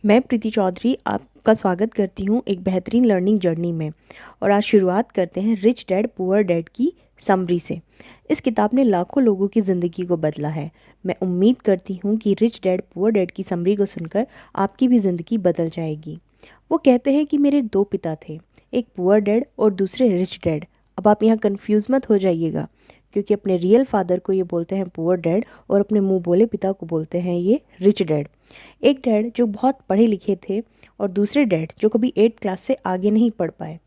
मैं प्रीति चौधरी आपका स्वागत करती हूँ एक बेहतरीन लर्निंग जर्नी में। और आज शुरुआत करते हैं रिच डैड पुअर डैड की समरी से। इस किताब ने लाखों लोगों की ज़िंदगी को बदला है। मैं उम्मीद करती हूँ कि रिच डैड पुअर डैड की समरी को सुनकर आपकी भी ज़िंदगी बदल जाएगी। वो कहते हैं कि मेरे दो पिता थे, एक पुअर डैड और दूसरे रिच डैड। अब आप यहाँ कन्फ्यूज़ मत हो जाइएगा, क्योंकि अपने रियल फादर को ये बोलते हैं पुअर डैड और अपने मुंह बोले पिता को बोलते हैं ये रिच डैड। एक डैड जो बहुत पढ़े लिखे थे और दूसरे डैड जो कभी 8th क्लास से आगे नहीं पढ़ पाए।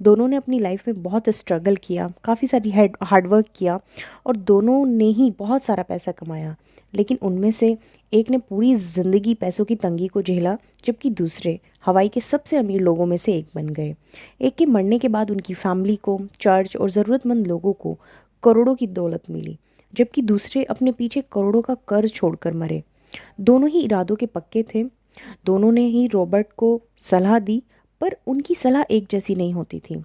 दोनों ने अपनी लाइफ में बहुत स्ट्रगल किया, काफ़ी सारी हार्डवर्क किया और दोनों ने ही बहुत सारा पैसा कमाया। लेकिन उनमें से एक ने पूरी ज़िंदगी पैसों की तंगी को झेला, जबकि दूसरे हवाई के सबसे अमीर लोगों में से एक बन गए। एक के मरने के बाद उनकी फैमिली को, चर्च और ज़रूरतमंद लोगों को करोड़ों की दौलत मिली, जबकि दूसरे अपने पीछे करोड़ों का कर्ज छोड़कर मरे। दोनों ही इरादों के पक्के थे। दोनों ने ही रॉबर्ट को सलाह दी, पर उनकी सलाह एक जैसी नहीं होती थी।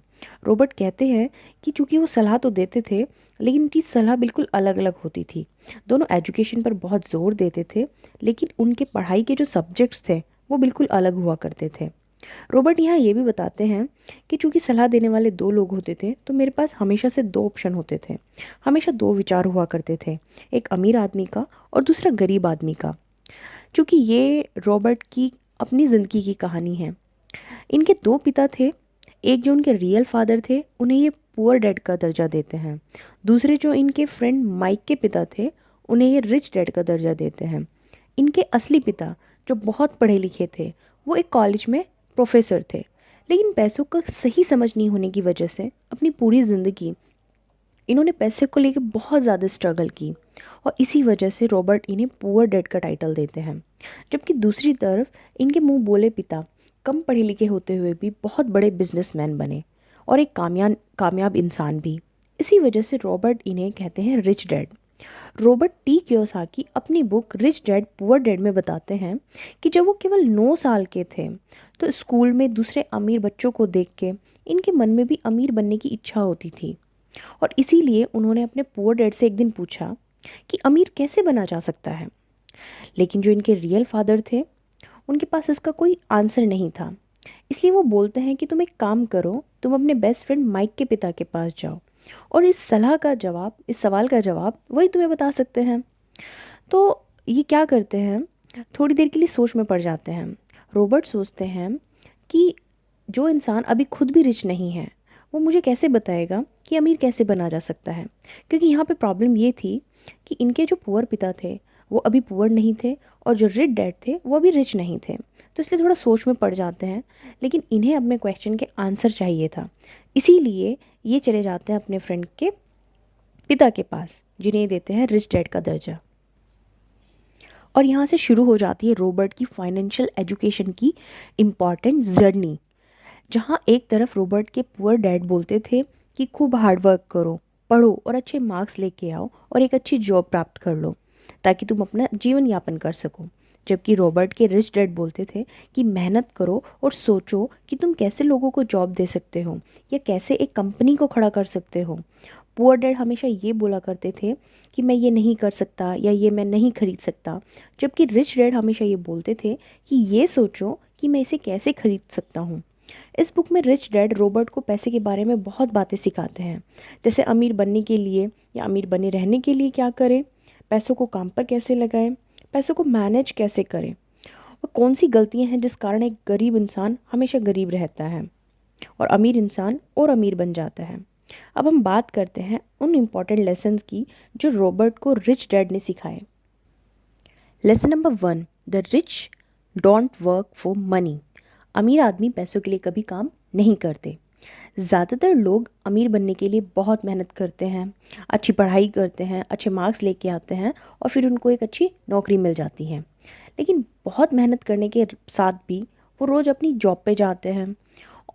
रॉबर्ट कहते हैं कि चूंकि वो सलाह तो देते थे, लेकिन उनकी सलाह बिल्कुल अलग अलग होती थी। दोनों एजुकेशन पर बहुत ज़ोर देते थे, लेकिन उनके पढ़ाई के जो सब्जेक्ट्स थे वो बिल्कुल अलग हुआ करते थे। रॉबर्ट यहाँ ये भी बताते हैं कि चूंकि सलाह देने वाले दो लोग होते थे, तो मेरे पास हमेशा से दो ऑप्शन होते थे। हमेशा दो विचार हुआ करते थे, एक अमीर आदमी का और दूसरा गरीब आदमी का। चूँकि ये रॉबर्ट की अपनी ज़िंदगी की कहानी है। इनके दो पिता थे। एक जो उनके रियल फादर थे, उन्हें ये पुअर डैड का दर्जा देते हैं। दूसरे जो इनके फ्रेंड माइक के पिता थे, उन्हें ये रिच डैड का दर्जा देते हैं। इनके असली पिता जो बहुत पढ़े लिखे थे, वो एक कॉलेज में प्रोफेसर थे, लेकिन पैसों का सही समझ नहीं होने की वजह से अपनी पूरी ज़िंदगी इन्होंने पैसे को लेकर बहुत ज़्यादा स्ट्रगल की, और इसी वजह से रॉबर्ट इन्हें पुअर डैड का टाइटल देते हैं। जबकि दूसरी तरफ इनके मुंह बोले पिता कम पढ़े लिखे होते हुए भी बहुत बड़े बिजनेसमैन बने और एक कामयाब इंसान भी। इसी वजह से रॉबर्ट इन्हें कहते हैं rich dad. Robert T Kiyosaki अपनी book rich dad poor dad में बताते हैं कि जब वो केवल 9 साल के थे, तो स्कूल में दूसरे अमीर बच्चों को देख के इनके मन में भी अमीर बनने की इच्छा होती थी। और इसीलिए उन्होंने अपने पुअर डैड से एक दिन पूछा कि अमीर कैसे बना जा सकता है। लेकिन जो इनके रियल फादर थे, उनके पास इसका कोई आंसर नहीं था। इसलिए वो बोलते हैं कि तुम एक काम करो, तुम अपने बेस्ट फ्रेंड माइक के पिता के पास जाओ और इस सवाल का जवाब वही तुम्हें बता सकते हैं। तो ये क्या करते हैं, थोड़ी देर के लिए सोच में पड़ जाते हैं। रॉबर्ट सोचते हैं कि जो इंसान अभी खुद भी रिच नहीं है, वो मुझे कैसे बताएगा कि अमीर कैसे बना जा सकता है। क्योंकि यहाँ पे प्रॉब्लम ये थी कि इनके जो पुअर पिता थे वो अभी पुअर नहीं थे, और जो रिच डैड थे वो अभी रिच नहीं थे। तो इसलिए थोड़ा सोच में पड़ जाते हैं, लेकिन इन्हें अपने क्वेश्चन के आंसर चाहिए था। इसीलिए ये चले जाते हैं अपने फ्रेंड के पिता के पास, जिन्हें देते हैं रिच डैड का दर्जा। और यहाँ से शुरू हो जाती है रॉबर्ट की फाइनेंशियल एजुकेशन की इम्पॉर्टेंट जर्नी, जहाँ एक तरफ रॉबर्ट के पुअर डैड बोलते थे कि खूब हार्डवर्क करो, पढ़ो और अच्छे मार्क्स लेके आओ और एक अच्छी जॉब प्राप्त कर लो ताकि तुम अपना जीवन यापन कर सको। जबकि रॉबर्ट के रिच डैड बोलते थे कि मेहनत करो और सोचो कि तुम कैसे लोगों को जॉब दे सकते हो या कैसे एक कंपनी को खड़ा कर सकते हो। पुअर डैड हमेशा ये बोला करते थे कि मैं ये नहीं कर सकता या ये मैं नहीं खरीद सकता, जबकि रिच डैड हमेशा ये बोलते थे कि ये सोचो कि मैं इसे कैसे खरीद सकता हूँ। इस बुक में रिच डैड रॉबर्ट को पैसे के बारे में बहुत बातें सिखाते हैं, जैसे अमीर बनने के लिए या अमीर बने रहने के लिए क्या करें, पैसों को काम पर कैसे लगाएं, पैसों को मैनेज कैसे करें, और कौन सी गलतियां हैं जिस कारण एक गरीब इंसान हमेशा गरीब रहता है और अमीर इंसान और अमीर बन जाता है। अब हम बात करते हैं उन इम्पॉर्टेंट लेसन्स की जो रॉबर्ट को रिच डैड ने सिखाए। Lesson number 1, the rich don't work for money. अमीर आदमी पैसों के लिए कभी काम नहीं करते। ज़्यादातर लोग अमीर बनने के लिए बहुत मेहनत करते हैं, अच्छी पढ़ाई करते हैं, अच्छे मार्क्स लेके आते हैं और फिर उनको एक अच्छी नौकरी मिल जाती है। लेकिन बहुत मेहनत करने के साथ भी वो रोज़ अपनी जॉब पे जाते हैं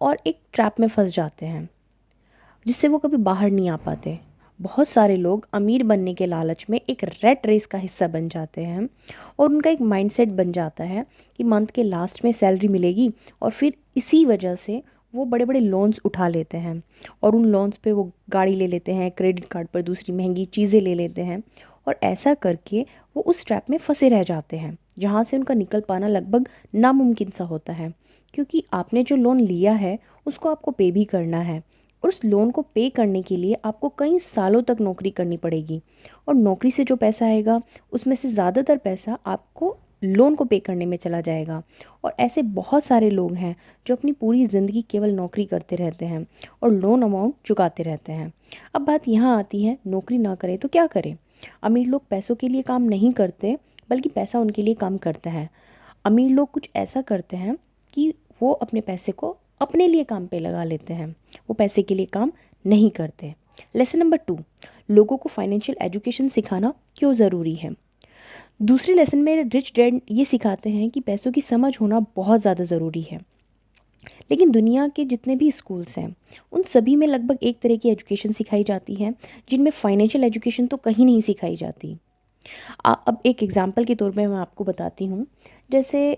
और एक ट्रैप में फंस जाते हैं, जिससे वो कभी बाहर नहीं आ पाते। बहुत सारे लोग अमीर बनने के लालच में एक रेट रेस का हिस्सा बन जाते हैं और उनका एक माइंडसेट बन जाता है कि मंथ के लास्ट में सैलरी मिलेगी, और फिर इसी वजह से वो बड़े बड़े लोन्स उठा लेते हैं और उन लोन्स पे वो गाड़ी ले लेते हैं, क्रेडिट कार्ड पर दूसरी महंगी चीज़ें ले लेते हैं और ऐसा करके वो उस ट्रैप में फंसे रह जाते हैं जहाँ से उनका निकल पाना लगभग नामुमकिन सा होता है, क्योंकि आपने जो लोन लिया है उसको आपको पे भी करना है, और उस लोन को पे करने के लिए आपको कई सालों तक नौकरी करनी पड़ेगी, और नौकरी से जो पैसा आएगा उसमें से ज़्यादातर पैसा आपको लोन को पे करने में चला जाएगा। और ऐसे बहुत सारे लोग हैं जो अपनी पूरी ज़िंदगी केवल नौकरी करते रहते हैं और लोन अमाउंट चुकाते रहते हैं। अब बात यहाँ आती है, नौकरी ना करें तो क्या करें। अमीर लोग पैसों के लिए काम नहीं करते, बल्कि पैसा उनके लिए काम करता है। अमीर लोग कुछ ऐसा करते हैं कि वो अपने पैसे को अपने लिए काम पे लगा लेते हैं, वो पैसे के लिए काम नहीं करते। लेसन नंबर 2, लोगों को फाइनेंशियल एजुकेशन सिखाना क्यों ज़रूरी है। दूसरे लेसन में रिच डैड ये सिखाते हैं कि पैसों की समझ होना बहुत ज़्यादा ज़रूरी है। लेकिन दुनिया के जितने भी स्कूल्स हैं उन सभी में लगभग एक तरह की एजुकेशन सिखाई जाती है, जिनमें फाइनेंशियल एजुकेशन तो कहीं नहीं सिखाई जाती। अब एक एग्जांपल के तौर पे मैं आपको बताती हूँ। जैसे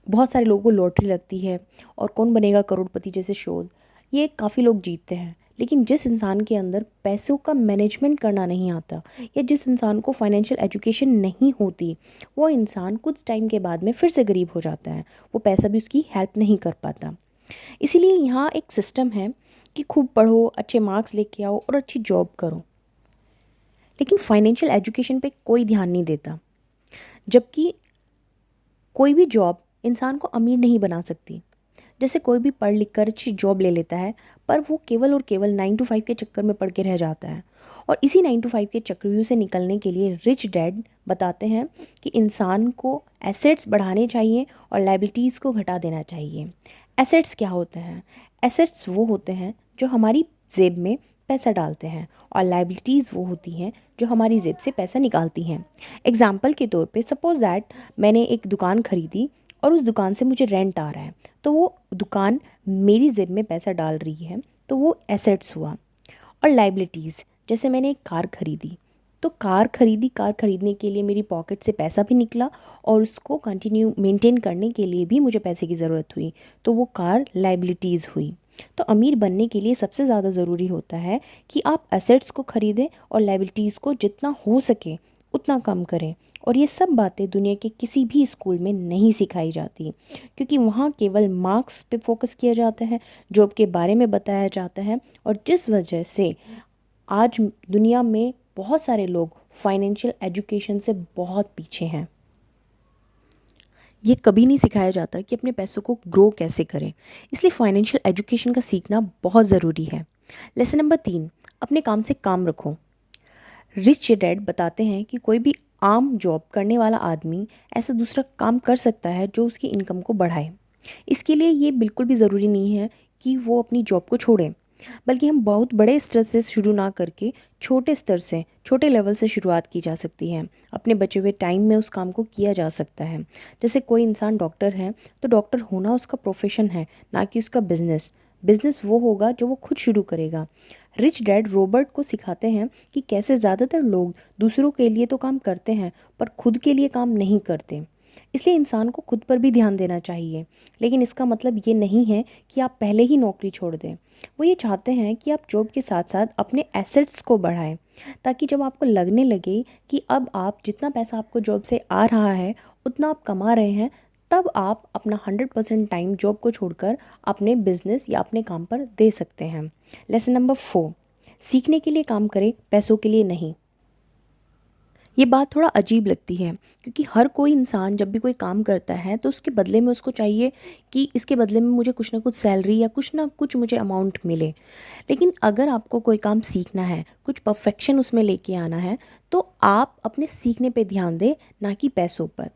बहुत सारे लोगों को लॉटरी लगती है और कौन बनेगा करोड़पति जैसे शोध, ये काफ़ी लोग जीतते हैं। लेकिन जिस इंसान के अंदर पैसों का मैनेजमेंट करना नहीं आता, या जिस इंसान को फाइनेंशियल एजुकेशन नहीं होती, वो इंसान कुछ टाइम के बाद में फिर से गरीब हो जाता है, वो पैसा भी उसकी हेल्प नहीं कर पाता। इसीलिए यहाँ एक सिस्टम है कि खूब पढ़ो, अच्छे मार्क्स लेके आओ और अच्छी जॉब करो, लेकिन फाइनेंशियल एजुकेशन पे कोई ध्यान नहीं देता। जबकि कोई भी जॉब इंसान को अमीर नहीं बना सकती। जैसे कोई भी पढ़ लिख कर अच्छी जॉब ले लेता है, पर वो केवल और केवल 9 to 5 के चक्कर में पड़ के रह जाता है। और इसी 9 to 5 के चक्रव्यूह से निकलने के लिए रिच डैड बताते हैं कि इंसान को एसेट्स बढ़ाने चाहिए और लायबिलिटीज़ को घटा देना चाहिए। एसेट्स क्या होते हैं? एसेट्स वो होते हैं जो हमारी जेब में पैसा डालते हैं, और लायबिलिटीज़ वो होती हैं जो हमारी जेब से पैसा निकालती हैं। एग्जाम्पल के तौर पे सपोज़ दैट मैंने एक दुकान खरीदी और उस दुकान से मुझे रेंट आ रहा है, तो वो दुकान मेरी जेब में पैसा डाल रही है, तो वो एसेट्स हुआ। और लायबिलिटीज़, जैसे मैंने एक कार खरीदी, तो कार खरीदने के लिए मेरी पॉकेट से पैसा भी निकला और उसको कंटिन्यू मेंटेन करने के लिए भी मुझे पैसे की ज़रूरत हुई, तो वो कार लायबिलिटीज़ हुई। तो अमीर बनने के लिए सबसे ज़्यादा ज़रूरी होता है कि आप एसेट्स को ख़रीदें और लायबिलिटीज़ को जितना हो सके उतना कम करें। और ये सब बातें दुनिया के किसी भी स्कूल में नहीं सिखाई जाती, क्योंकि वहाँ केवल मार्क्स पे फोकस किया जाता है, जॉब के बारे में बताया जाता है, और जिस वजह से आज दुनिया में बहुत सारे लोग फाइनेंशियल एजुकेशन से बहुत पीछे हैं। ये कभी नहीं सिखाया जाता कि अपने पैसों को ग्रो कैसे करें, इसलिए फाइनेंशियल एजुकेशन का सीखना बहुत ज़रूरी है। लेसन नंबर 3, अपने काम से काम रखो। रिच डैड बताते हैं कि कोई भी आम जॉब करने वाला आदमी ऐसा दूसरा काम कर सकता है जो उसकी इनकम को बढ़ाए। इसके लिए ये बिल्कुल भी ज़रूरी नहीं है कि वो अपनी जॉब को छोड़ें, बल्कि हम बहुत बड़े स्तर से शुरू ना करके छोटे स्तर से, छोटे लेवल से शुरुआत की जा सकती है। अपने बचे हुए टाइम में उस काम को किया जा सकता है। जैसे कोई इंसान डॉक्टर है, तो डॉक्टर होना उसका प्रोफेशन है, ना कि उसका बिजनेस। बिजनेस वो होगा जो वो खुद शुरू करेगा। रिच डैड रॉबर्ट को सिखाते हैं कि कैसे ज़्यादातर लोग दूसरों के लिए तो काम करते हैं, पर खुद के लिए काम नहीं करते। इसलिए इंसान को खुद पर भी ध्यान देना चाहिए, लेकिन इसका मतलब ये नहीं है कि आप पहले ही नौकरी छोड़ दें। वो ये चाहते हैं कि आप जॉब के साथ साथ अपने एसेट्स को बढ़ाएं, ताकि जब आपको लगने लगे कि अब आप जितना पैसा आपको जॉब से आ रहा है उतना आप कमा रहे हैं, तब आप अपना 100% टाइम जॉब को छोड़कर अपने बिजनेस या अपने काम पर दे सकते हैं। लेसन नंबर 4, सीखने के लिए काम करें, पैसों के लिए नहीं। ये बात थोड़ा अजीब लगती है, क्योंकि हर कोई इंसान जब भी कोई काम करता है तो उसके बदले में उसको चाहिए कि इसके बदले में मुझे कुछ ना कुछ सैलरी या कुछ ना कुछ मुझे अमाउंट मिले। लेकिन अगर आपको कोई काम सीखना है, कुछ परफेक्शन उसमें लेके आना है, तो आप अपने सीखने पे ध्यान दें, ना कि पैसों पर।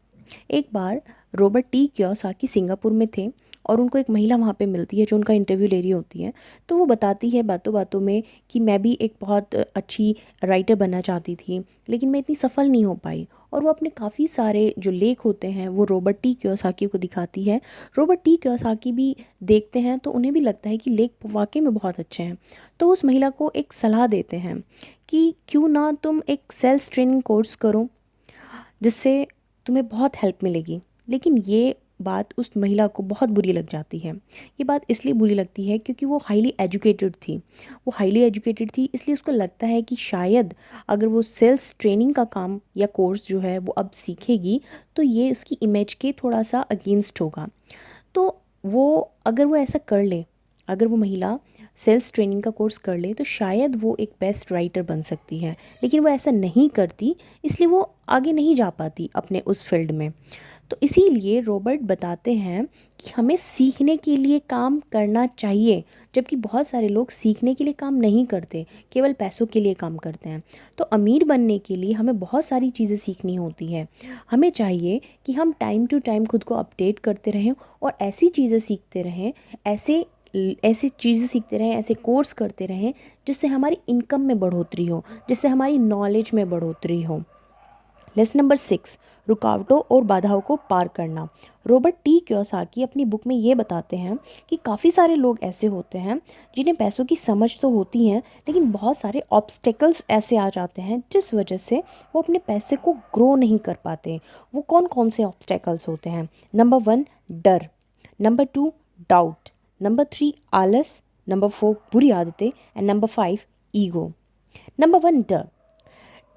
एक बार रॉबर्ट टी कियोसाकी सिंगापुर में थे और उनको एक महिला वहाँ पे मिलती है जो उनका इंटरव्यू ले रही होती है। तो वो बताती है बातों बातों में कि मैं भी एक बहुत अच्छी राइटर बनना चाहती थी, लेकिन मैं इतनी सफल नहीं हो पाई। और वो अपने काफ़ी सारे जो लेख होते हैं वो रॉबर्ट टी कियोसाकी को दिखाती है। रॉबर्ट टी कियोसाकी भी देखते हैं तो उन्हें भी लगता है कि लेख वाकई में बहुत अच्छे हैं। तो उस महिला को एक सलाह देते हैं कि क्यों ना तुम एक सेल्स ट्रेनिंग कोर्स करो, जिससे तुम्हें बहुत हेल्प मिलेगी। लेकिन ये बात उस महिला को बहुत बुरी लग जाती है। ये बात इसलिए बुरी लगती है क्योंकि वो हाईली एजुकेटेड थी। इसलिए उसको लगता है कि शायद अगर वो सेल्स ट्रेनिंग का काम या कोर्स जो है वो अब सीखेगी तो ये उसकी इमेज के थोड़ा सा अगेंस्ट होगा। तो अगर वो ऐसा कर ले, अगर वो महिला सेल्स ट्रेनिंग का कोर्स कर ले तो शायद वो एक बेस्ट राइटर बन सकती है, लेकिन वो ऐसा नहीं करती, इसलिए वो आगे नहीं जा पाती अपने उस फील्ड में। तो इसीलिए रॉबर्ट बताते हैं कि हमें सीखने के लिए काम करना चाहिए, जबकि बहुत सारे लोग सीखने के लिए काम नहीं करते, केवल पैसों के लिए काम करते हैं। तो अमीर बनने के लिए हमें बहुत सारी चीज़ें सीखनी होती है। हमें चाहिए कि हम टाइम टू टाइम खुद को अपडेट करते रहें और ऐसी चीज़ें सीखते रहें, ऐसे कोर्स करते रहें जिससे हमारी इनकम में बढ़ोतरी हो, जिससे हमारी नॉलेज में बढ़ोतरी हो। लेसन नंबर 6, रुकावटों और बाधाओं को पार करना। रॉबर्ट टी कियोसाकी अपनी बुक में ये बताते हैं कि काफ़ी सारे लोग ऐसे होते हैं जिन्हें पैसों की समझ तो होती है, लेकिन बहुत सारे ऑब्स्टेकल्स ऐसे आ जाते हैं जिस वजह से वो अपने पैसे को ग्रो नहीं कर पाते। वो कौन कौन से ऑब्स्टेकल्स होते हैं? नंबर 1 डर, नंबर 2 डाउट, नंबर 3 आलस, नंबर 4 बुरी आदतें एंड नंबर 5 ईगो। नंबर 1 डर।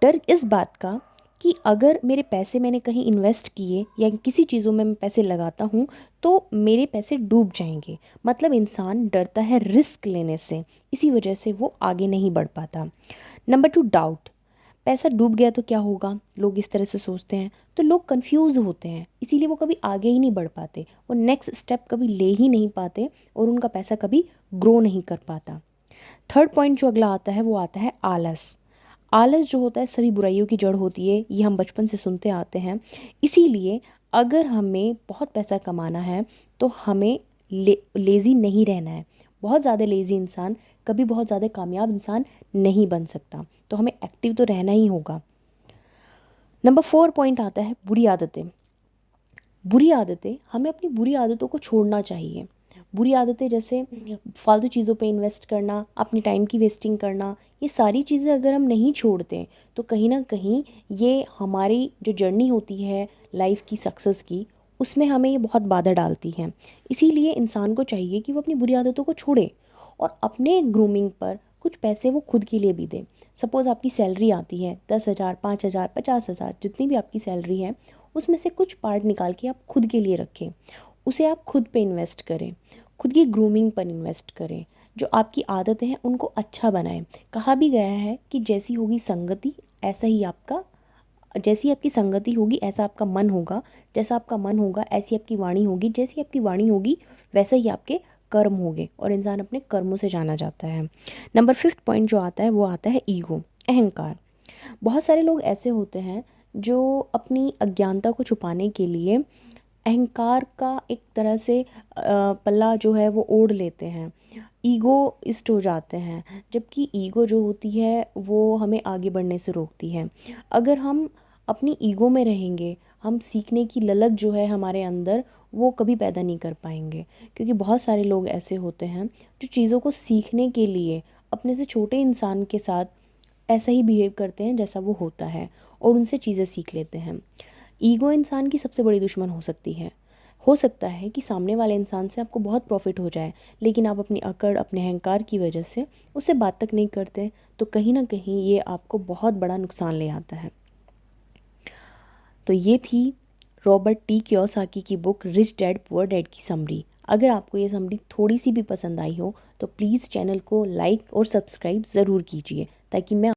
डर इस बात का कि अगर मेरे पैसे मैंने कहीं इन्वेस्ट किए या किसी चीज़ों में मैं पैसे लगाता हूँ तो मेरे पैसे डूब जाएंगे। मतलब इंसान डरता है रिस्क लेने से, इसी वजह से वो आगे नहीं बढ़ पाता। Number 2 doubt. पैसा डूब गया तो क्या होगा, लोग इस तरह से सोचते हैं, तो लोग कंफ्यूज होते हैं, इसीलिए वो कभी आगे ही नहीं बढ़ पाते, वो नेक्स्ट स्टेप कभी ले ही नहीं पाते और उनका पैसा कभी ग्रो नहीं कर पाता। थर्ड पॉइंट जो अगला आता है वो आता है आलस। आलस जो होता है सभी बुराइयों की जड़ होती है, ये हम बचपन से सुनते आते हैं। इसीलिए अगर हमें बहुत पैसा कमाना है तो हमें लेज़ी नहीं रहना है। बहुत ज़्यादा लेज़ी इंसान कभी बहुत ज़्यादा कामयाब इंसान नहीं बन सकता, तो हमें एक्टिव तो रहना ही होगा। नंबर 4 पॉइंट आता है बुरी आदतें। बुरी आदतें, हमें अपनी बुरी आदतों को छोड़ना चाहिए। बुरी आदतें जैसे फालतू चीज़ों पे इन्वेस्ट करना, अपनी टाइम की वेस्टिंग करना, ये सारी चीज़ें अगर हम नहीं छोड़ते तो कहीं ना कहीं ये हमारी जो जर्नी होती है लाइफ की सक्सेस की, उसमें हमें ये बहुत बाधा डालती हैं। इसीलिए इंसान को चाहिए कि वो अपनी बुरी आदतों को छोड़े और अपने ग्रूमिंग पर कुछ पैसे वो खुद के लिए भी दे। सपोज़ आपकी सैलरी आती है 10,000, 5,000, 50,000, जितनी भी आपकी सैलरी है उसमें से कुछ पार्ट निकाल के आप खुद के लिए रखें, उसे आप खुद पे इन्वेस्ट करें, खुद की ग्रूमिंग पर इन्वेस्ट करें, जो आपकी आदतें हैं उनको अच्छा बनाएं। कहा भी गया है कि जैसी होगी संगति ऐसा ही आपका, जैसी आपकी संगति होगी ऐसा आपका मन होगा, जैसा आपका मन होगा ऐसी आपकी वाणी होगी, जैसी आपकी वाणी होगी वैसे ही आपके कर्म होंगे, और इंसान अपने कर्मों से जाना जाता है। नंबर 5 पॉइंट जो आता है वो आता है ईगो, अहंकार। बहुत सारे लोग ऐसे होते हैं जो अपनी अज्ञानता को छुपाने के लिए अहंकार का एक तरह से पल्ला जो है वो ओढ़ लेते हैं, ईगोइस्ट हो जाते हैं, जबकि ईगो जो होती है वो हमें आगे बढ़ने से रोकती है। अगर हम अपनी ईगो में रहेंगे, हम सीखने की ललक जो है हमारे अंदर वो कभी पैदा नहीं कर पाएंगे, क्योंकि बहुत सारे लोग ऐसे होते हैं जो चीज़ों को सीखने के लिए अपने से छोटे इंसान के साथ ऐसा ही बिहेव करते हैं जैसा वो होता है और उनसे चीज़ें सीख लेते हैं। ईगो इंसान की सबसे बड़ी दुश्मन हो सकती है। हो सकता है कि सामने वाले इंसान से आपको बहुत प्रॉफिट हो जाए, लेकिन आप अपनी अकड़, अपने अहंकार की वजह से उससे बात तक नहीं करते, तो कहीं ना कहीं ये आपको बहुत बड़ा नुकसान ले आता है। तो ये थी रॉबर्ट टी कियोसाकी की book rich dad poor dad की समरी। अगर आपको ये समरी थोड़ी सी भी पसंद आई हो तो प्लीज़ चैनल को लाइक और सब्सक्राइब ज़रूर कीजिए, ताकि मैं